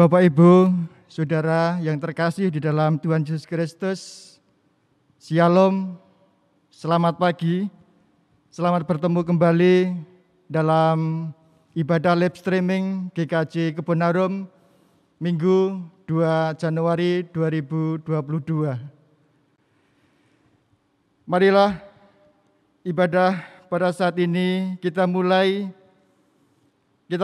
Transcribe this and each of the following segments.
Bapak, Ibu, Saudara yang terkasih di dalam Tuhan Yesus Kristus, Shalom, selamat pagi, selamat bertemu kembali dalam ibadah live streaming GKJ Kebon Harum, Minggu 2 Januari 2022. Marilah ibadah pada saat ini kita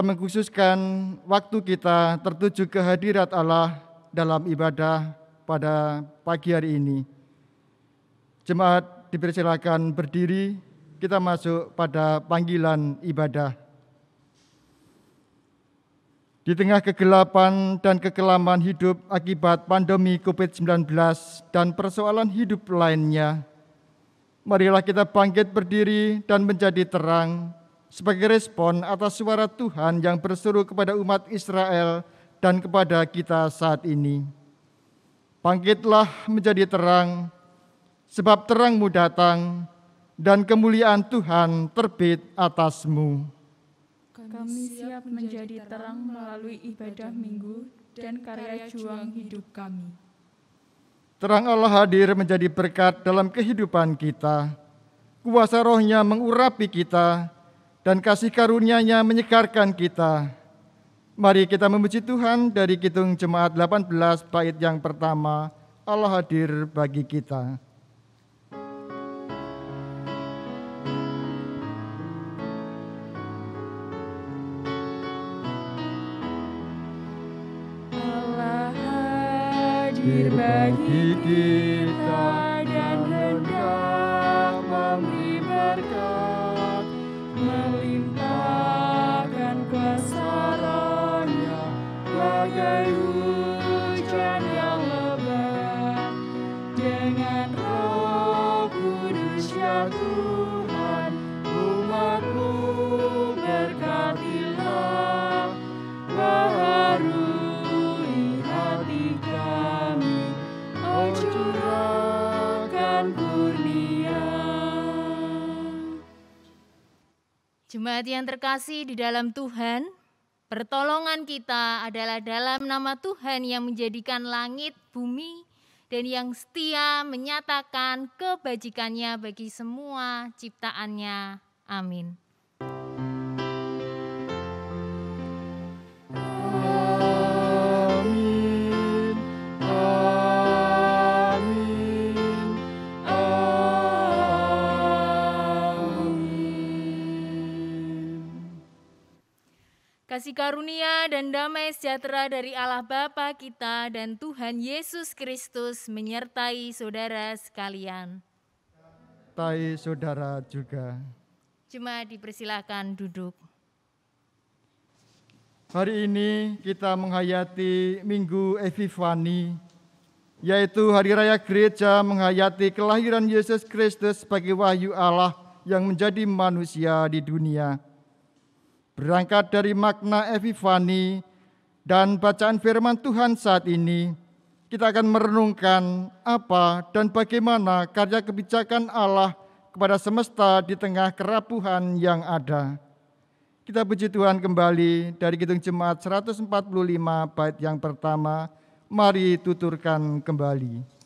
mengkhususkan waktu kita tertuju ke hadirat Allah dalam ibadah pada pagi hari ini. Jemaat dipersilakan berdiri, kita masuk pada panggilan ibadah. Di tengah kegelapan dan kekelaman hidup akibat pandemi COVID-19 dan persoalan hidup lainnya, marilah kita bangkit berdiri dan menjadi terang sebagai respon atas suara Tuhan yang berseru kepada umat Israel dan kepada kita saat ini. Bangkitlah menjadi terang, sebab terangmu datang dan kemuliaan Tuhan terbit atasmu. Kami siap menjadi terang melalui ibadah minggu dan karya juang hidup kami. Terang Allah hadir menjadi berkat dalam kehidupan kita. Kuasa Roh-Nya mengurapi kita, dan kasih karunia-Nya menyegarkan kita. Mari kita memuji Tuhan dari Kidung Jemaat 18 bait yang pertama, Allah hadir bagi kita. Allah hadir bagi kita dan hendak memberi berkat, melimpahkan kuasa Roh-Nya bagai hujan yang lebat. Dengan Roh Kudus ya Tuhan, umat-Mu berkatilah, baharui hati kami, oh curahkan kurnia. Jemaat yang terkasih di dalam Tuhan, pertolongan kita adalah dalam nama Tuhan yang menjadikan langit, bumi, dan yang setia menyatakan kebajikannya bagi semua ciptaannya. Amin. Kasih karunia dan damai sejahtera dari Allah Bapa kita dan Tuhan Yesus Kristus menyertai saudara sekalian. Menyertai saudara juga. Jemaat dipersilakan duduk. Hari ini kita menghayati Minggu Epifani, yaitu Hari Raya Gereja menghayati kelahiran Yesus Kristus sebagai wahyu Allah yang menjadi manusia di dunia. Berangkat dari makna Epifani dan bacaan firman Tuhan saat ini, kita akan merenungkan apa dan bagaimana karya kebijakan Allah kepada semesta di tengah kerapuhan yang ada. Kita puji Tuhan kembali dari Kidung Jemaat 145 bait yang pertama, mari tuturkan kembali.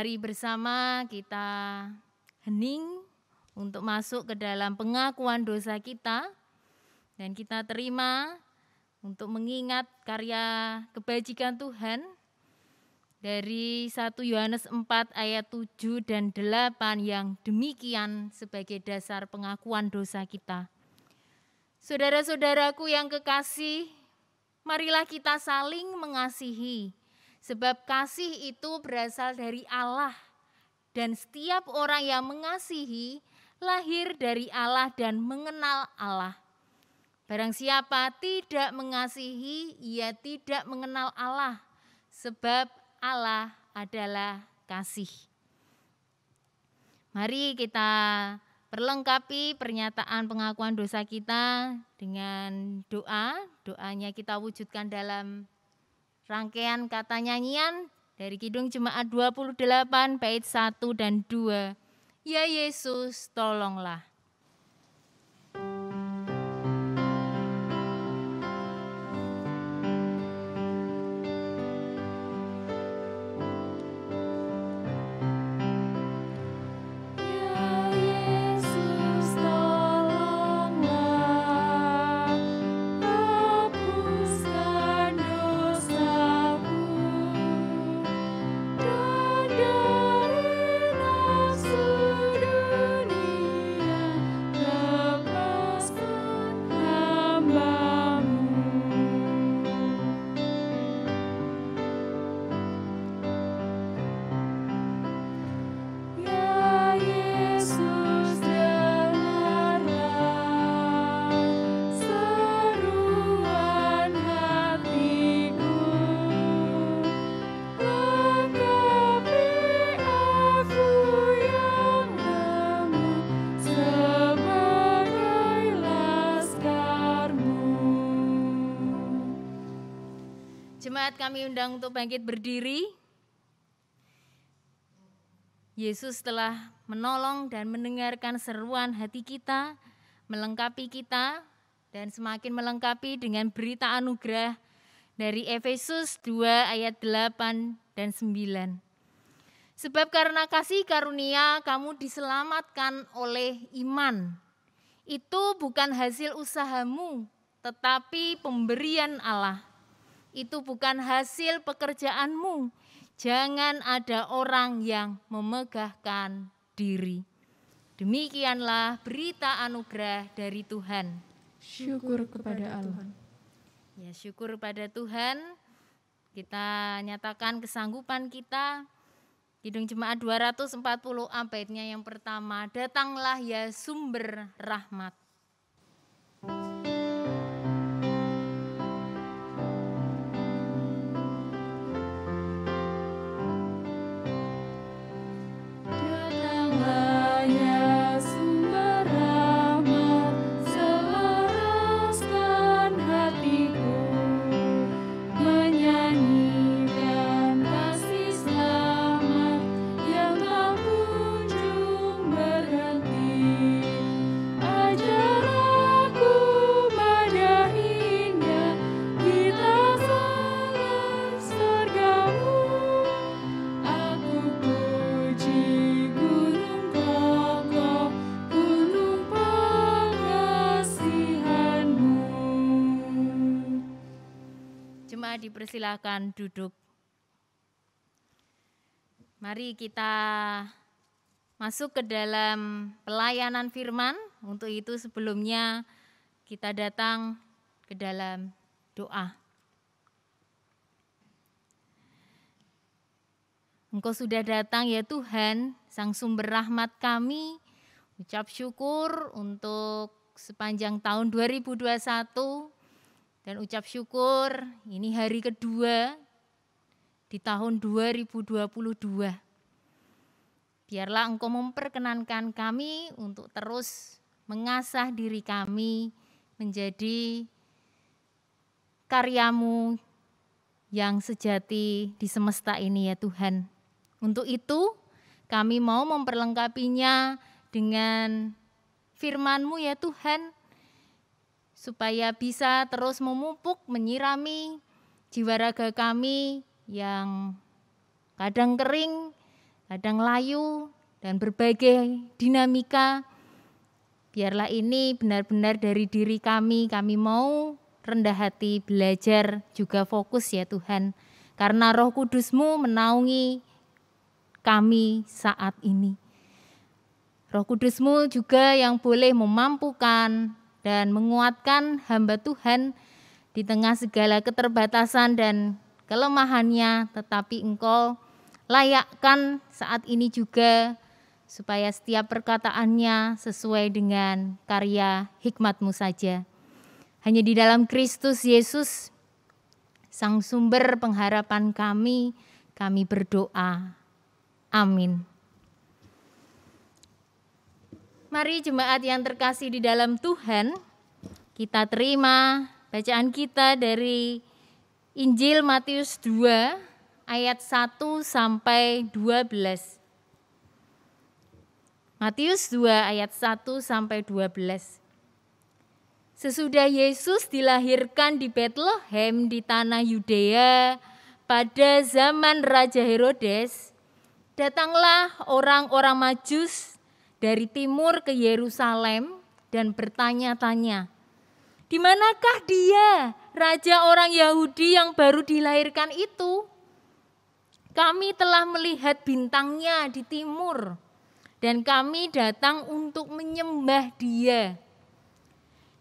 Mari bersama kita hening untuk masuk ke dalam pengakuan dosa kita, dan kita terima untuk mengingat karya kebajikan Tuhan dari 1 Yohanes 4 ayat 7 dan 8 yang demikian sebagai dasar pengakuan dosa kita. Saudara-saudaraku yang kekasih, marilah kita saling mengasihi, sebab kasih itu berasal dari Allah, dan setiap orang yang mengasihi lahir dari Allah dan mengenal Allah. Barang siapa tidak mengasihi, ia tidak mengenal Allah, sebab Allah adalah kasih. Mari kita perlengkapi pernyataan pengakuan dosa kita dengan doa. Doanya kita wujudkan dalam rangkaian kata nyanyian dari Kidung Jemaat 28 bait 1 dan 2. Ya Yesus, tolonglah. Jemaat kami undang untuk bangkit berdiri. Yesus telah menolong dan mendengarkan seruan hati kita, melengkapi kita, dan semakin melengkapi dengan berita anugerah dari Efesus 2 ayat 8 dan 9. Sebab karena kasih karunia kamu diselamatkan oleh iman. Itu bukan hasil usahamu, tetapi pemberian Allah. Itu bukan hasil pekerjaanmu. Jangan ada orang yang memegahkan diri. Demikianlah berita anugerah dari Tuhan. Syukur kepada Allah. Ya, syukur pada Tuhan. Kita nyatakan kesanggupan kita. Kidung Jemaat 240 baitnya yang pertama. Datanglah ya sumber rahmat. Dipersilakan duduk. Mari kita masuk ke dalam pelayanan firman. Untuk itu sebelumnya kita datang ke dalam doa. Engkau sudah datang ya Tuhan, Sang sumber rahmat kami. Ucap syukur untuk sepanjang tahun 2021. Dan ucap syukur ini hari kedua di tahun 2022. Biarlah Engkau memperkenankan kami untuk terus mengasah diri kami menjadi karya-Mu yang sejati di semesta ini ya Tuhan. Untuk itu kami mau memperlengkapinya dengan firman-Mu ya Tuhan, supaya bisa terus memupuk, menyirami jiwa raga kami yang kadang kering kadang layu, dan berbagai dinamika. Biarlah ini benar-benar dari diri kami mau rendah hati, belajar, juga fokus ya Tuhan. Karena Roh Kudus-Mu menaungi kami saat ini. Roh Kudus-Mu juga yang boleh memampukan dan menguatkan hamba Tuhan di tengah segala keterbatasan dan kelemahannya, tetapi Engkau layakkan saat ini juga supaya setiap perkataannya sesuai dengan karya hikmat-Mu saja. Hanya di dalam Kristus Yesus, Sang sumber pengharapan kami berdoa. Amin. Mari jemaat yang terkasih di dalam Tuhan, kita terima bacaan kita dari Injil Matius 2 ayat 1 sampai 12. Matius 2 ayat 1 sampai 12. Sesudah Yesus dilahirkan di Betlehem di tanah Yudea pada zaman Raja Herodes, datanglah orang-orang Majus dari timur ke Yerusalem dan bertanya-tanya, "Di manakah dia, raja orang Yahudi yang baru dilahirkan itu? Kami telah melihat bintangnya di timur, dan kami datang untuk menyembah dia."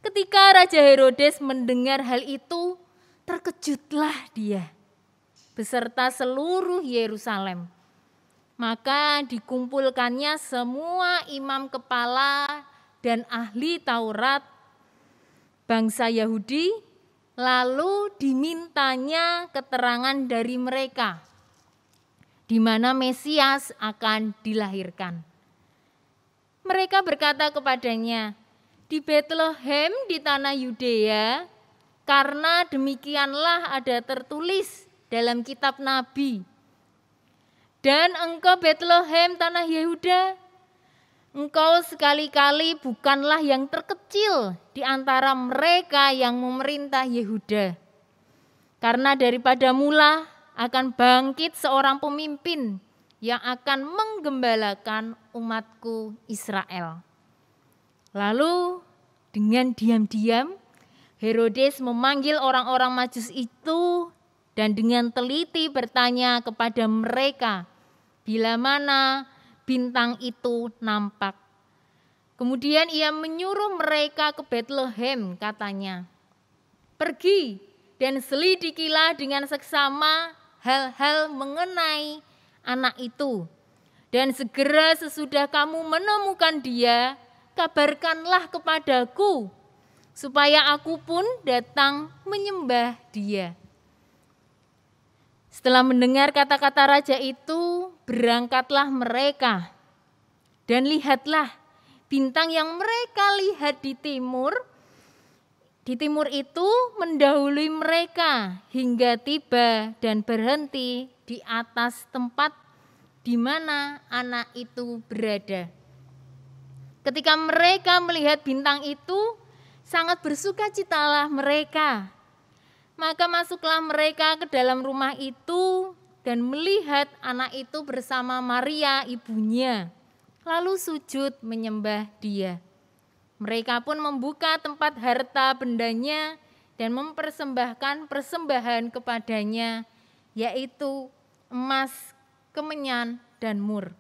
Ketika Raja Herodes mendengar hal itu, terkejutlah dia beserta seluruh Yerusalem. Maka dikumpulkannya semua imam kepala dan ahli Taurat bangsa Yahudi, lalu dimintanya keterangan dari mereka di mana Mesias akan dilahirkan. Mereka berkata kepadanya, "Di Betlehem di tanah Yudea, karena demikianlah ada tertulis dalam kitab Nabi. Dan engkau Betlehem tanah Yehuda, engkau sekali-kali bukanlah yang terkecil di antara mereka yang memerintah Yehuda. Karena daripada mula akan bangkit seorang pemimpin yang akan menggembalakan umatku Israel." Lalu dengan diam-diam Herodes memanggil orang-orang Majus itu dan dengan teliti bertanya kepada mereka bila mana bintang itu nampak. Kemudian ia menyuruh mereka ke Betlehem, katanya, "Pergi dan selidikilah dengan seksama hal-hal mengenai anak itu. Dan segera sesudah kamu menemukan dia, kabarkanlah kepadaku, supaya aku pun datang menyembah dia." Setelah mendengar kata-kata raja itu, berangkatlah mereka. Dan lihatlah, bintang yang mereka lihat di timur itu mendahului mereka hingga tiba dan berhenti di atas tempat di mana anak itu berada. Ketika mereka melihat bintang itu, sangat bersukacitalah mereka. Maka masuklah mereka ke dalam rumah itu dan melihat anak itu bersama Maria ibunya, lalu sujud menyembah dia. Mereka pun membuka tempat harta bendanya dan mempersembahkan persembahan kepadanya, yaitu emas, kemenyan, dan mur.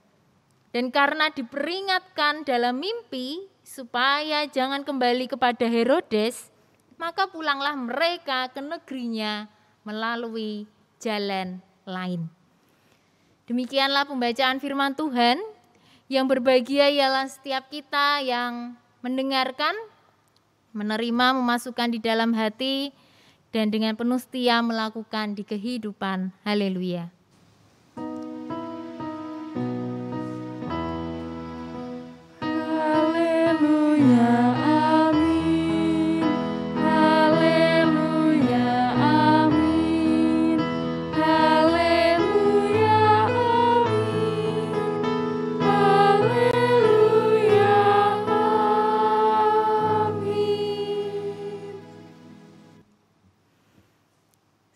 Dan karena diperingatkan dalam mimpi supaya jangan kembali kepada Herodes, maka pulanglah mereka ke negerinya melalui jalan lain. Demikianlah pembacaan firman Tuhan. Yang berbahagia ialah setiap kita yang mendengarkan, menerima, memasukkan di dalam hati, dan dengan penuh setia melakukan di kehidupan. Haleluya. Haleluya.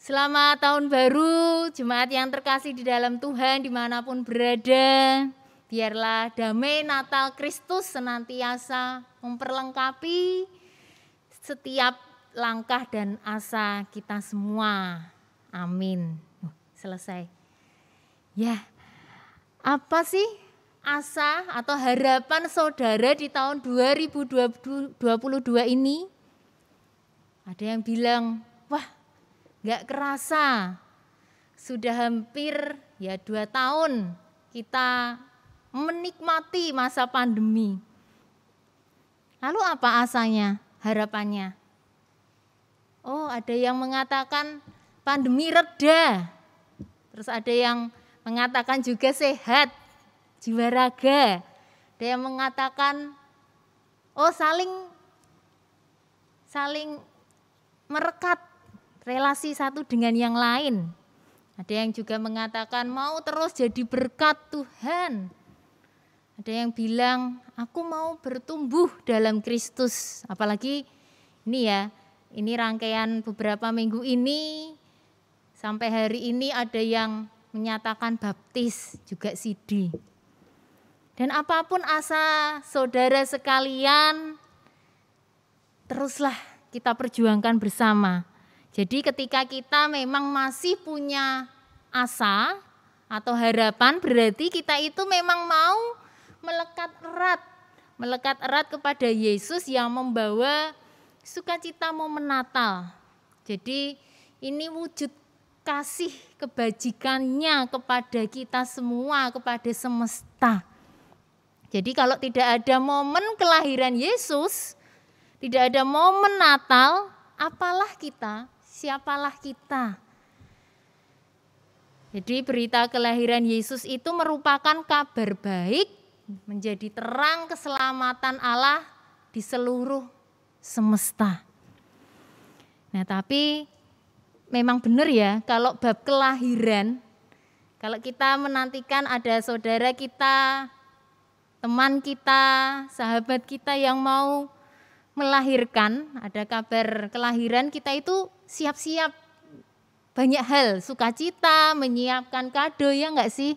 Selamat tahun baru, jemaat yang terkasih di dalam Tuhan dimanapun berada. Biarlah damai Natal Kristus senantiasa memperlengkapi setiap langkah dan asa kita semua. Amin. Selesai. Ya, apa sih asa atau harapan saudara di tahun 2022 ini? Ada yang bilang, wah, gak kerasa, sudah hampir 2 tahun kita menikmati masa pandemi. Lalu apa asanya, harapannya? Oh, ada yang mengatakan pandemi reda. Terus ada yang mengatakan juga sehat, jiwa raga. Ada yang mengatakan, oh saling merekat relasi satu dengan yang lain. Ada yang juga mengatakan mau terus jadi berkat Tuhan. Ada yang bilang aku mau bertumbuh dalam Kristus. Apalagi ini rangkaian beberapa minggu ini sampai hari ini ada yang menyatakan baptis juga sidi. Dan apapun asa saudara sekalian, teruslah kita perjuangkan bersama. Jadi ketika kita memang masih punya asa atau harapan, berarti kita itu memang mau melekat erat kepada Yesus yang membawa sukacita momen Natal. Jadi ini wujud kasih kebajikannya kepada kita semua, kepada semesta. Jadi kalau tidak ada momen kelahiran Yesus, tidak ada momen Natal, apalah kita? Siapalah kita? Jadi berita kelahiran Yesus itu merupakan kabar baik, menjadi terang keselamatan Allah di seluruh semesta. Nah, tapi memang benar ya, kalau bab kelahiran, kalau kita menantikan ada saudara kita, teman kita, sahabat kita yang mau melahirkan, ada kabar kelahiran, kita itu siap-siap banyak hal, sukacita, menyiapkan kado, ya enggak sih?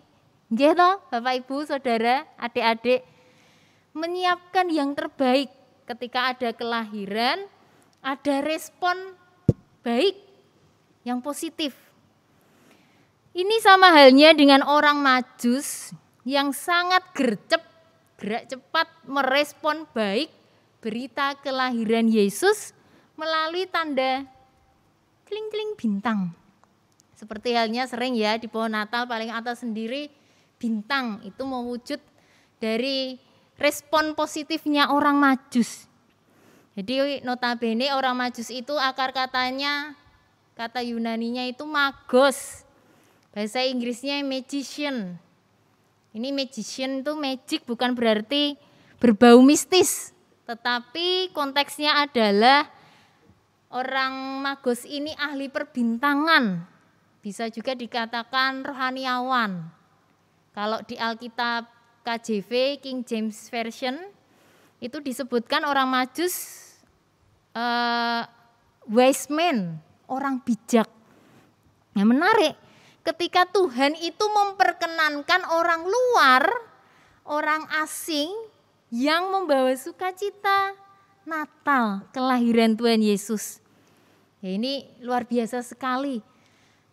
Nggih toh, Bapak Ibu, Saudara, adik-adik, menyiapkan yang terbaik ketika ada kelahiran, ada respon baik yang positif. Ini sama halnya dengan orang Majus yang sangat gerak cepat merespon baik berita kelahiran Yesus melalui tanda kling-kling bintang. Seperti halnya sering ya di pohon Natal paling atas sendiri bintang, itu mewujud dari respon positifnya orang Majus. Jadi notabene orang Majus itu akar katanya, kata Yunaninya itu magos, bahasa Inggrisnya magician. Ini magician itu magic bukan berarti berbau mistis, tetapi konteksnya adalah orang magos ini ahli perbintangan, bisa juga dikatakan rohaniawan. Kalau di Alkitab KJV, King James Version, itu disebutkan orang Majus wise man, orang bijak. Yang menarik, ketika Tuhan itu memperkenankan orang luar, orang asing yang membawa sukacita Natal, kelahiran Tuhan Yesus. Ya, ini luar biasa sekali.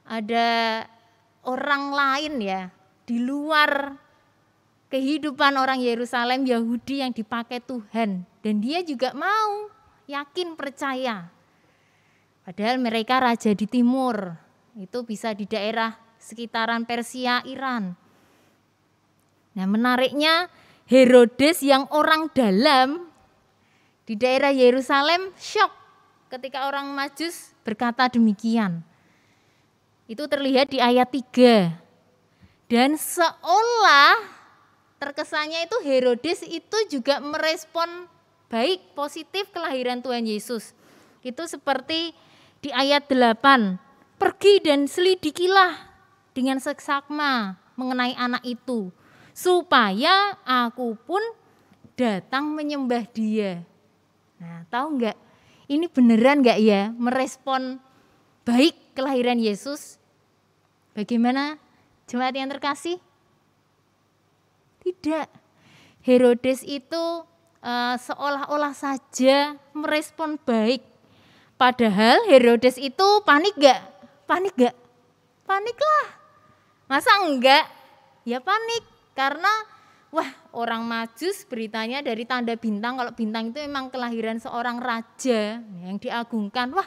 Ada orang lain ya, di luar kehidupan orang Yerusalem Yahudi yang dipakai Tuhan. Dan dia juga mau, yakin, percaya. Padahal mereka raja di timur, itu bisa di daerah sekitaran Persia, Iran. Nah, menariknya Herodes yang orang dalam di daerah Yerusalem syok ketika orang Majus berkata demikian. Itu terlihat di ayat 3. Dan seolah terkesannya itu Herodes itu juga merespon baik, positif kelahiran Tuhan Yesus. Itu seperti di ayat 8. Pergi dan selidikilah dengan seksama mengenai anak itu, supaya aku pun datang menyembah dia. Nah, tahu enggak, ini beneran enggak ya merespon baik kelahiran Yesus? Bagaimana jemaat yang terkasih? Tidak. Herodes itu seolah-olah saja merespon baik. Padahal Herodes itu panik gak? Panik gak? Panik lah. Masa enggak? Ya panik. Karena wah, orang Majus beritanya dari tanda bintang. Kalau bintang itu memang kelahiran seorang raja yang diagungkan. Wah,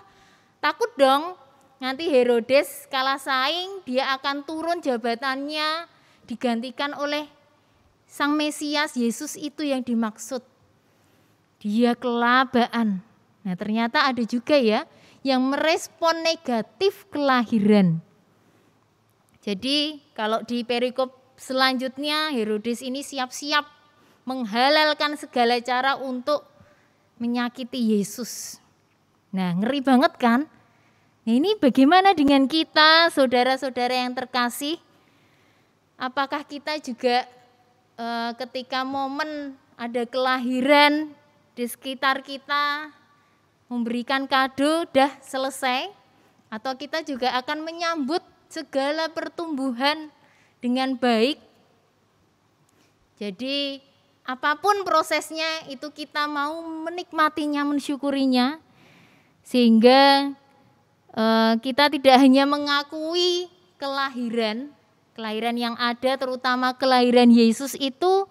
takut dong. Nanti Herodes kalah saing, dia akan turun jabatannya, digantikan oleh Sang Mesias, Yesus itu yang dimaksud. Dia kelabaan. Nah, ternyata ada juga ya yang merespon negatif kelahiran. Jadi kalau di perikop selanjutnya Herodes ini siap-siap menghalalkan segala cara untuk menyakiti Yesus. Nah, ngeri banget kan? Nah, ini bagaimana dengan kita, saudara-saudara yang terkasih? Apakah kita juga ketika momen ada kelahiran di sekitar kita memberikan kado, dah selesai? Atau kita juga akan menyambut segala pertumbuhan dengan baik? Jadi apapun prosesnya itu kita mau menikmatinya, mensyukurinya, sehingga kita tidak hanya mengakui kelahiran yang ada, terutama kelahiran Yesus itu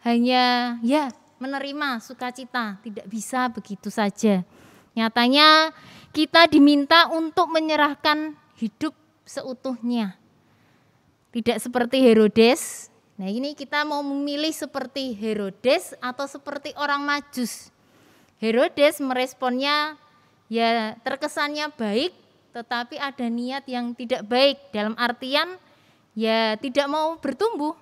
hanya ya menerima sukacita, tidak bisa begitu saja. Nyatanya kita diminta untuk menyerahkan hidup seutuhnya. Tidak seperti Herodes. Nah, ini kita mau memilih seperti Herodes atau seperti orang Majus. Herodes meresponnya ya terkesannya baik, tetapi ada niat yang tidak baik, dalam artian ya tidak mau bertumbuh.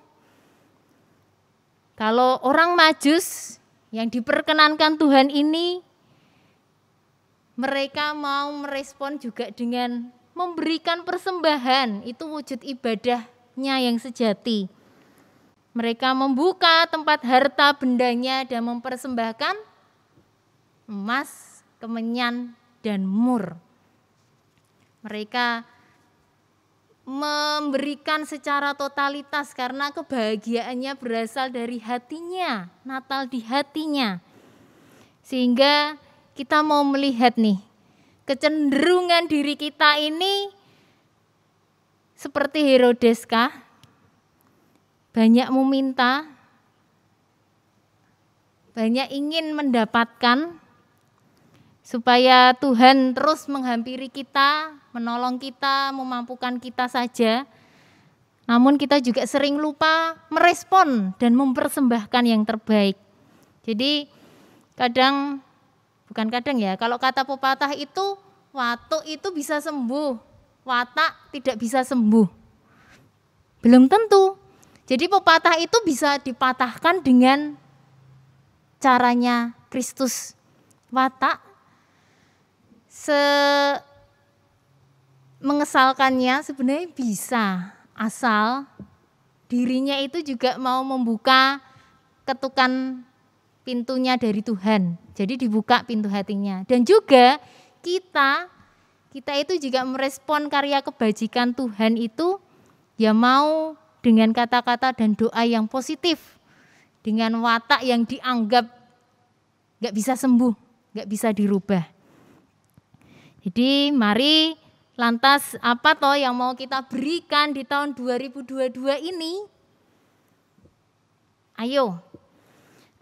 Kalau orang Majus yang diperkenankan Tuhan ini, mereka mau merespon juga dengan memberikan persembahan, itu wujud ibadahnya yang sejati. Mereka membuka tempat harta bendanya dan mempersembahkan emas, kemenyan, dan mur. Mereka memberikan secara totalitas karena kebahagiaannya berasal dari hatinya, Natal di hatinya. Sehingga kita mau melihat nih, kecenderungan diri kita ini seperti Herodes kah? Banyak meminta, banyak ingin mendapatkan, supaya Tuhan terus menghampiri kita, menolong kita, memampukan kita saja. Namun kita juga sering lupa merespon dan mempersembahkan yang terbaik. Jadi bukan kadang ya, kalau kata pepatah itu, watuk itu bisa sembuh, watak tidak bisa sembuh. Belum tentu. Jadi pepatah itu bisa dipatahkan dengan caranya Kristus. Watak mengesalkannya sebenarnya bisa, asal dirinya itu juga mau membuka ketukan pintunya dari Tuhan. Jadi dibuka pintu hatinya. Dan juga kita itu juga merespon karya kebajikan Tuhan itu ya mau dengan kata-kata dan doa yang positif, dengan watak yang dianggap gak bisa sembuh, gak bisa dirubah. Jadi mari lantas apa toh yang mau kita berikan di tahun 2022 ini?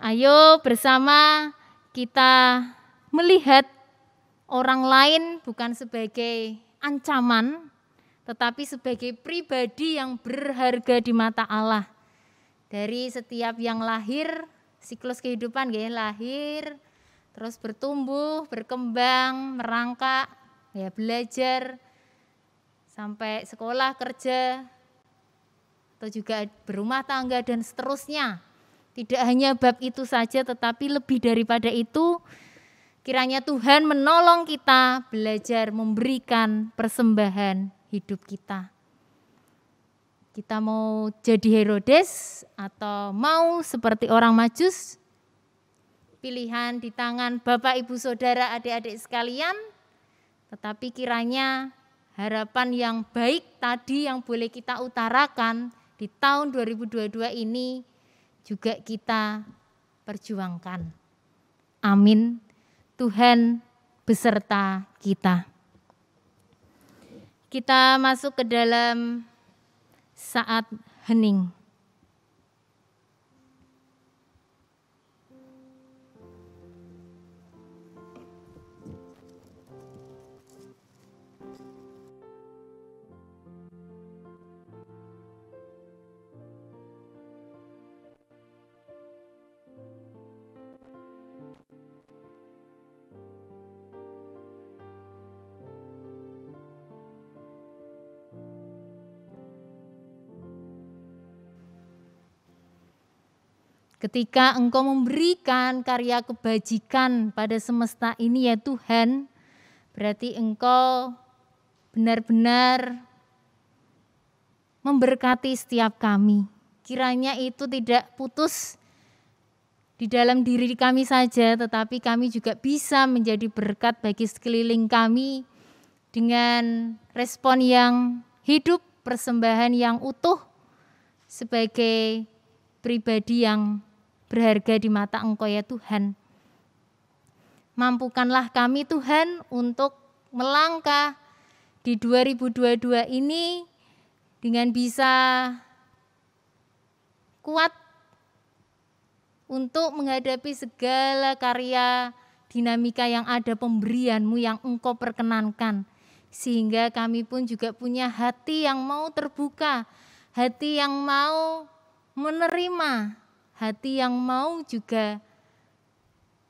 Ayo bersama kita melihat orang lain bukan sebagai ancaman, tetapi sebagai pribadi yang berharga di mata Allah. Dari setiap yang lahir, siklus kehidupan ya, lahir, terus bertumbuh, berkembang, merangkak, ya belajar, sampai sekolah, kerja, atau juga berumah tangga dan seterusnya. Tidak hanya bab itu saja, tetapi lebih daripada itu, kiranya Tuhan menolong kita belajar memberikan persembahan hidup kita. Kita mau jadi Herodes atau mau seperti orang Majus? Pilihan di tangan Bapak, Ibu, Saudara, adik-adik sekalian. Tetapi kiranya harapan yang baik tadi yang boleh kita utarakan di tahun 2022 ini juga kita perjuangkan. Amin. Tuhan beserta kita. Kita masuk ke dalam saat hening. Ketika Engkau memberikan karya kebajikan pada semesta ini ya Tuhan, berarti Engkau benar-benar memberkati setiap kami. Kiranya itu tidak putus di dalam diri kami saja, tetapi kami juga bisa menjadi berkat bagi sekeliling kami dengan respon yang hidup, persembahan yang utuh sebagai pribadi yang berharga di mata Engkau ya Tuhan. Mampukanlah kami Tuhan untuk melangkah di 2022 ini dengan bisa kuat untuk menghadapi segala karya dinamika yang ada, pemberian-Mu yang Engkau perkenankan. Sehingga kami pun juga punya hati yang mau terbuka, hati yang mau menerima, hati yang mau juga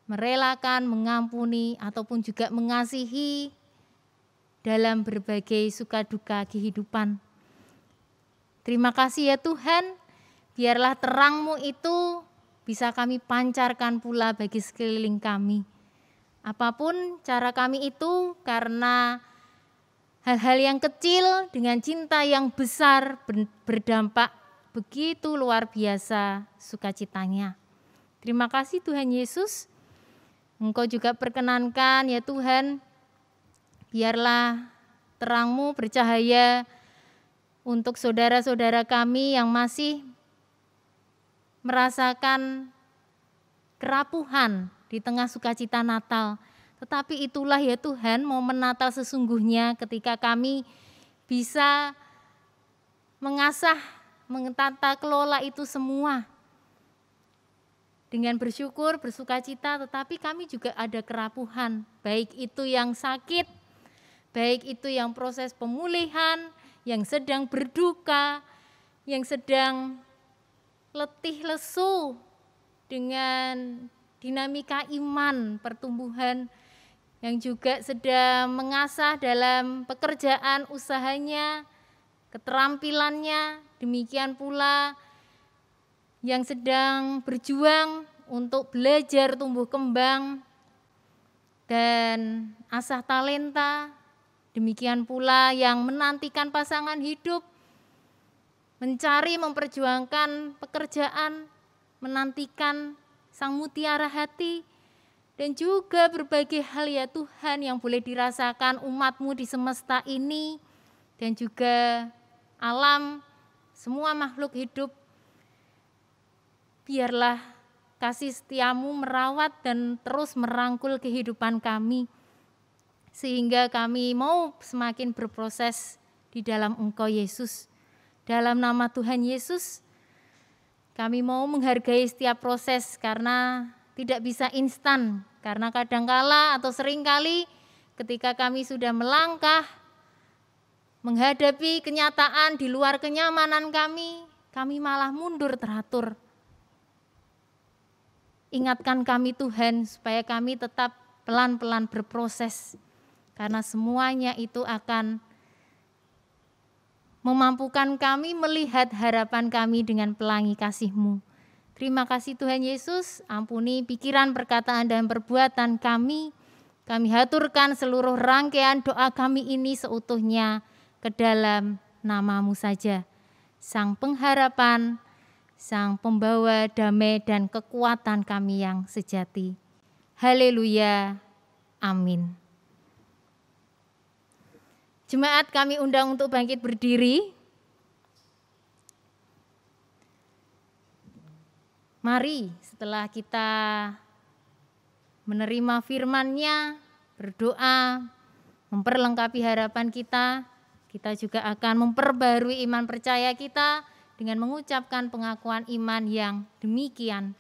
merelakan, mengampuni, ataupun juga mengasihi dalam berbagai suka duka kehidupan. Terima kasih ya Tuhan, biarlah terang-Mu itu bisa kami pancarkan pula bagi sekeliling kami. Apapun cara kami itu, karena hal-hal yang kecil dengan cinta yang besar berdampak begitu luar biasa sukacitanya. Terima kasih Tuhan Yesus. Engkau juga perkenankan ya Tuhan, biarlah terang-Mu bercahaya untuk saudara-saudara kami yang masih merasakan kerapuhan di tengah sukacita Natal. Tetapi itulah ya Tuhan momen Natal sesungguhnya ketika kami bisa mengasah, mengetata kelola itu semua dengan bersyukur, bersukacita, tetapi kami juga ada kerapuhan, baik itu yang sakit, baik itu yang proses pemulihan, yang sedang berduka, yang sedang letih lesu dengan dinamika iman, pertumbuhan, yang juga sedang mengasah dalam pekerjaan usahanya, keterampilannya, demikian pula yang sedang berjuang untuk belajar tumbuh kembang dan asah talenta, demikian pula yang menantikan pasangan hidup, mencari memperjuangkan pekerjaan, menantikan sang mutiara hati, dan juga berbagai hal ya Tuhan yang boleh dirasakan umat-Mu di semesta ini, dan juga alam, semua makhluk hidup. Biarlah kasih setia-Mu merawat dan terus merangkul kehidupan kami, sehingga kami mau semakin berproses di dalam Engkau Yesus. Dalam nama Tuhan Yesus, kami mau menghargai setiap proses karena tidak bisa instan. Karena kadangkala atau seringkali ketika kami sudah melangkah menghadapi kenyataan di luar kenyamanan kami malah mundur teratur. Ingatkan kami Tuhan supaya kami tetap pelan-pelan berproses, karena semuanya itu akan memampukan kami melihat harapan kami dengan pelangi kasih-Mu. Terima kasih Tuhan Yesus, ampuni pikiran, perkataan, dan perbuatan kami. Kami haturkan seluruh rangkaian doa kami ini seutuhnya ke dalam nama-Mu saja, Sang Pengharapan, Sang Pembawa damai dan kekuatan kami yang sejati. Haleluya, amin. Jemaat kami undang untuk bangkit berdiri. Mari setelah kita menerima firman-Nya, berdoa, memperlengkapi harapan kita, kita juga akan memperbarui iman percaya kita dengan mengucapkan pengakuan iman yang demikian.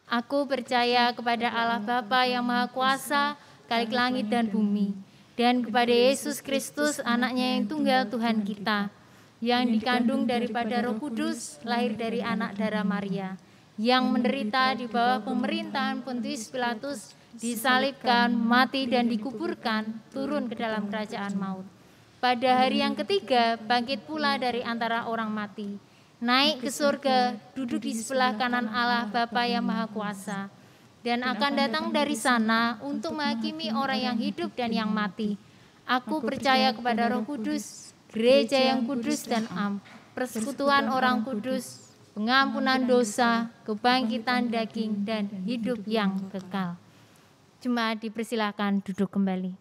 Aku percaya kepada Allah Bapa yang Maha Kuasa, Khalik langit dan bumi, dan kepada Yesus Kristus, anaknya yang tunggal Tuhan kita, yang dikandung daripada Roh Kudus, lahir dari anak darah Maria, yang menderita di bawah pemerintahan Pontius Pilatus, disalibkan, mati dan dikuburkan, turun ke dalam kerajaan maut. Pada hari yang ketiga, bangkit pula dari antara orang mati, naik ke surga, duduk di sebelah kanan Allah Bapa yang Maha Kuasa, dan akan datang dari sana untuk menghakimi orang yang hidup dan yang mati. Aku percaya kepada Roh Kudus, gereja yang kudus dan am, persekutuan orang kudus, pengampunan dosa, kebangkitan daging, dan hidup yang kekal. Jemaat dipersilakan duduk kembali.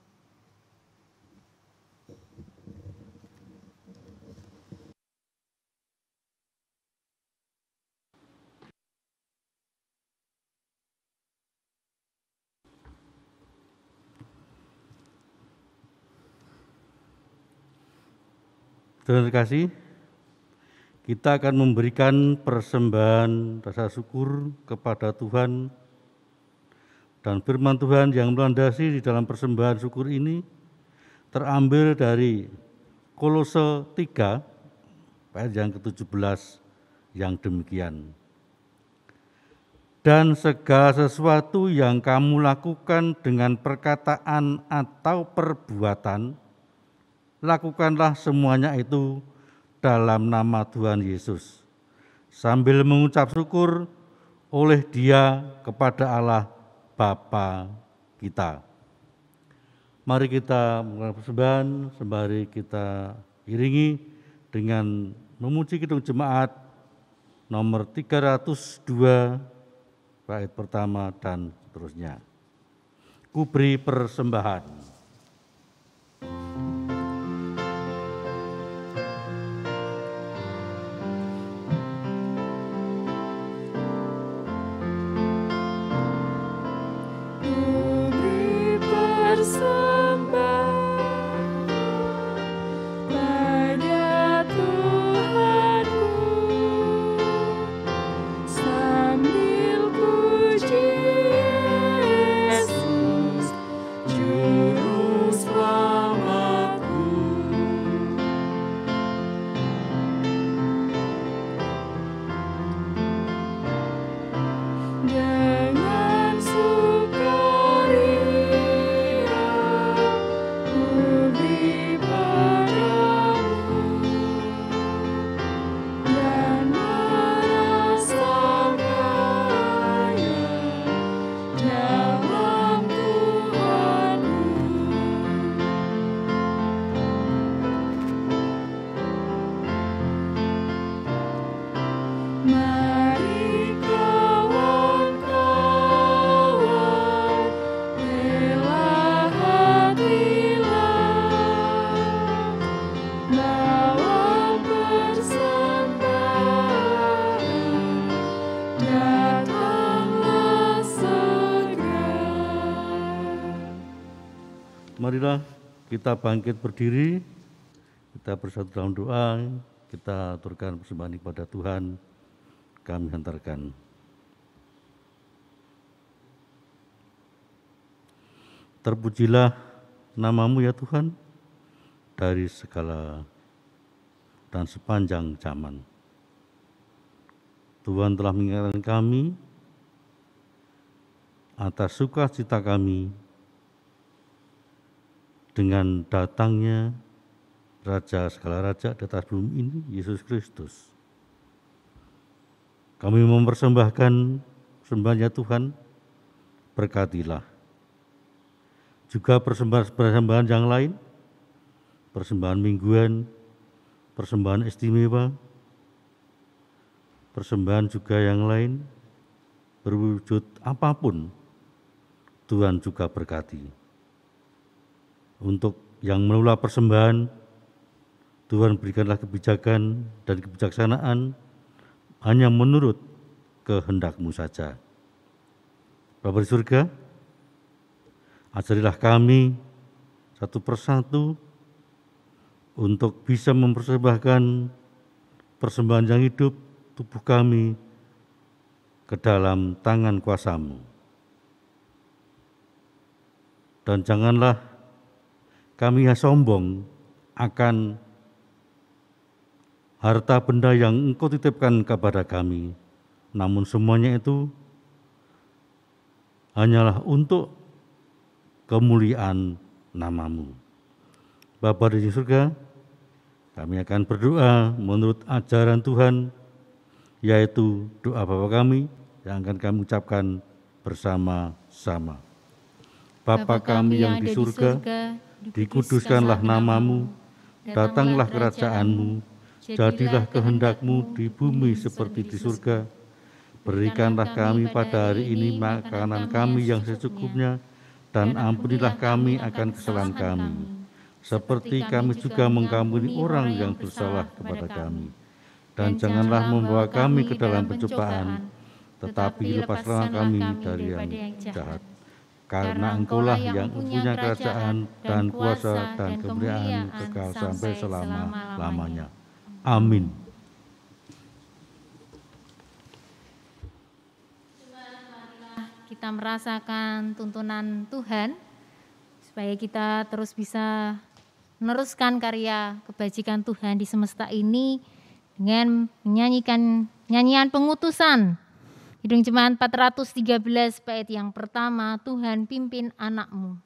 Terima kasih. Kita akan memberikan persembahan rasa syukur kepada Tuhan, dan firman Tuhan yang melandasi di dalam persembahan syukur ini terambil dari Kolose 3 ayat yang ke-17 yang demikian. Dan segala sesuatu yang kamu lakukan dengan perkataan atau perbuatan, lakukanlah semuanya itu dalam nama Tuhan Yesus, sambil mengucap syukur oleh Dia kepada Allah Bapa kita. Mari kita melakukan persembahan sembari kita iringi dengan memuji kidung jemaat nomor 302 bait pertama dan seterusnya. Ku beri persembahan. Marilah kita bangkit berdiri, kita bersatu dalam doa, kita aturkan persembahan kepada Tuhan, kami hantarkan. Terpujilah nama-Mu ya Tuhan, dari segala dan sepanjang zaman. Tuhan telah mengingatkan kami atas sukacita kami dengan datangnya Raja segala Raja di atas bumi ini, Yesus Kristus. Kami mempersembahkan persembahan-Nya Tuhan, berkatilah. Juga persembahan yang lain, persembahan mingguan, persembahan istimewa, persembahan juga yang lain, berwujud apapun, Tuhan juga berkati. Untuk yang mengelola persembahan, Tuhan berikanlah kebijakan dan kebijaksanaan hanya menurut kehendak-Mu saja. Bapa di surga, ajarilah kami satu persatu untuk bisa mempersembahkan persembahan yang hidup tubuh kami ke dalam tangan kuasa-Mu. Dan janganlah kami sombong akan harta benda yang Engkau titipkan kepada kami, namun semuanya itu hanyalah untuk kemuliaan nama-Mu. Bapa di surga, kami akan berdoa menurut ajaran Tuhan, yaitu doa Bapa kami yang akan kami ucapkan bersama-sama. Bapa kami yang di surga, dikuduskanlah nama-Mu, datanglah kerajaan-Mu, jadilah kehendak-Mu di bumi seperti di surga. Berikanlah kami pada hari ini makanan kami yang secukupnya, dan ampunilah kami akan kesalahan kami, seperti kami juga mengampuni orang yang bersalah kepada kami. Dan janganlah membawa kami ke dalam pencobaan, tetapi lepaslah kami dari yang jahat. Karena Engkaulah yang punya kerajaan dan kuasa dan kemuliaan kekal sampai selama-lamanya. Amin. Kita merasakan tuntunan Tuhan, supaya kita terus bisa meneruskan karya kebajikan Tuhan di semesta ini dengan menyanyikan nyanyian pengutusan. Kidung Jemaat 413 bait yang pertama, Tuhan pimpin anak-Mu.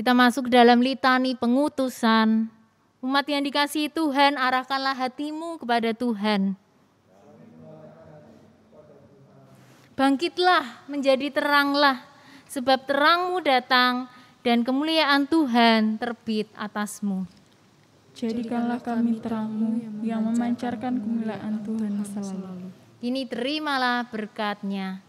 Kita masuk dalam litani pengutusan. Umat yang dikasihi Tuhan, arahkanlah hatimu kepada Tuhan. Bangkitlah menjadi teranglah, sebab terangmu datang dan kemuliaan Tuhan terbit atasmu. Jadikanlah kami terangmu yang memancarkan kemuliaan Tuhan selalu. Kini terimalah berkat-Nya.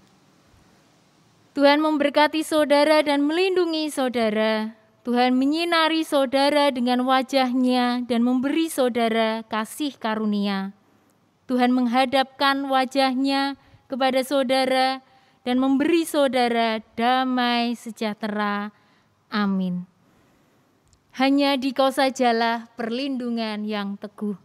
Tuhan memberkati saudara dan melindungi saudara. Tuhan menyinari saudara dengan wajah-Nya dan memberi saudara kasih karunia. Tuhan menghadapkan wajah-Nya kepada saudara dan memberi saudara damai sejahtera. Amin. Hanya di Kau sajalah perlindungan yang teguh.